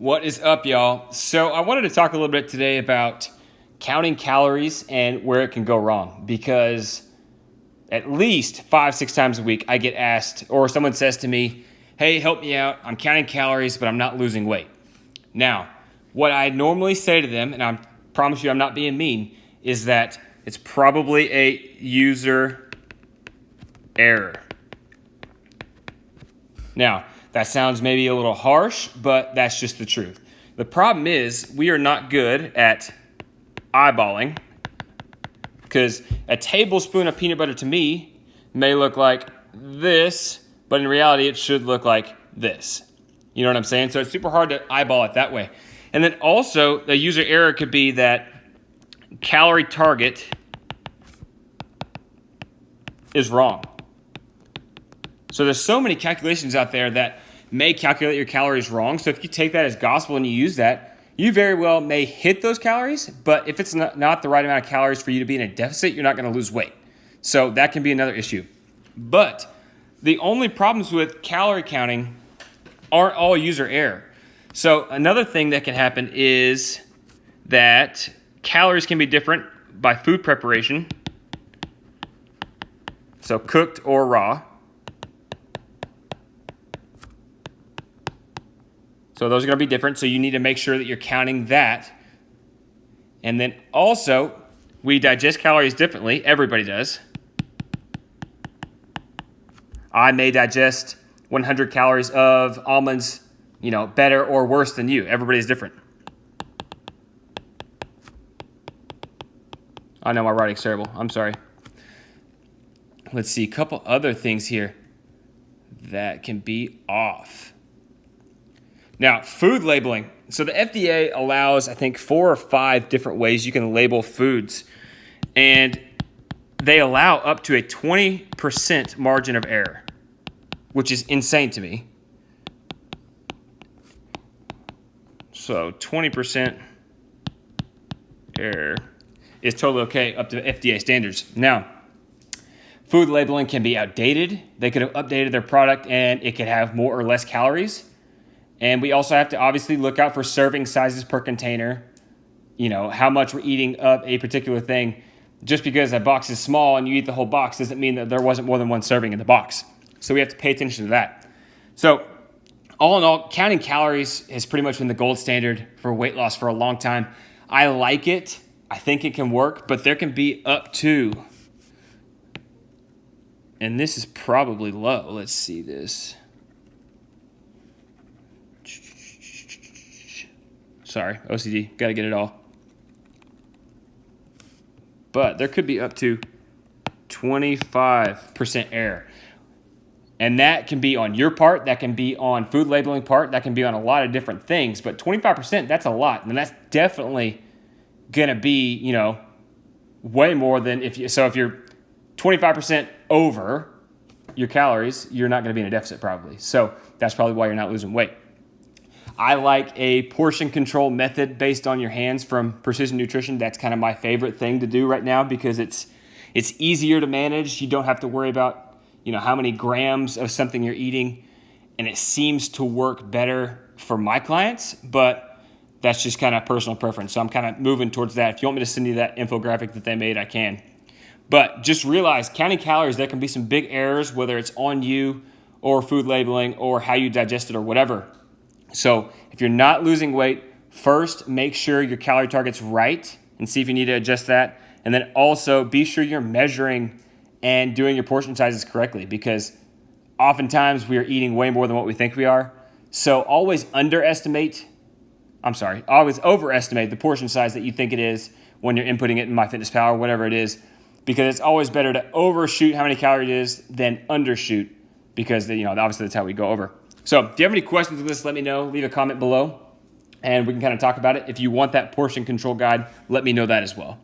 What is up, y'all? So I wanted to talk a little bit today about counting calories and where it can go wrong, because at least 5-6 times a week I get asked, or someone says to me, hey, help me out. I'm counting calories, but I'm not losing weight. Now, what I normally say to them, and I promise you I'm not being mean, is that it's probably a user error. Now, that sounds maybe a little harsh, but that's just the truth. The problem is we are not good at eyeballing, because a tablespoon of peanut butter to me may look like this, but in reality it should look like this. You know what I'm saying? So it's super hard to eyeball it that way. And then also the user error could be that calorie target is wrong. So there's so many calculations out there that may calculate your calories wrong. So if you take that as gospel and you use that, you very well may hit those calories, but if it's not the right amount of calories for you to be in a deficit, you're not going to lose weight. So that can be another issue. But the only problems with calorie counting aren't all user error. So another thing that can happen is that calories can be different by food preparation, so cooked or raw. So those are going to be different, so you need to make sure that you're counting that. And then also, we digest calories differently. Everybody does. I may digest 100 calories of almonds, better or worse than you. Everybody's different. I know my writing's terrible. I'm sorry. Let's see, a couple other things here that can be off. Now, food labeling. So the FDA allows, I think, 4 or 5 different ways you can label foods. And they allow up to a 20% margin of error, which is insane to me. So 20% error is totally okay up to FDA standards. Now, food labeling can be outdated. They could have updated their product and it could have more or less calories. And we also have to obviously look out for serving sizes per container, how much we're eating of a particular thing. Just because a box is small and you eat the whole box doesn't mean that there wasn't more than one serving in the box. So we have to pay attention to that. So all in all, counting calories has pretty much been the gold standard for weight loss for a long time. I like it. I think it can work, but there can be up to, and this is probably low. Let's see this. Sorry, OCD, got to get it all. But there could be up to 25% error. And that can be on your part, that can be on food labeling part, that can be on a lot of different things. But 25%, that's a lot. And that's definitely going to be, way more than if you're 25% over your calories, you're not going to be in a deficit probably. So that's probably why you're not losing weight. I like a portion control method based on your hands from Precision Nutrition. That's kind of my favorite thing to do right now because it's easier to manage. You don't have to worry about, how many grams of something you're eating, and it seems to work better for my clients, but that's just kind of personal preference. So I'm kind of moving towards that. If you want me to send you that infographic that they made, I can. But just realize counting calories, there can be some big errors, whether it's on you or food labeling or how you digest it or whatever. So if you're not losing weight, first make sure your calorie target's right and see if you need to adjust that. And then also be sure you're measuring and doing your portion sizes correctly, because oftentimes we are eating way more than what we think we are. So always overestimate the portion size that you think it is when you're inputting it in MyFitnessPal or whatever it is, because it's always better to overshoot how many calories it is than undershoot, because obviously that's how we go over. So if you have any questions with this, let me know. Leave a comment below, and we can kind of talk about it. If you want that portion control guide, let me know that as well.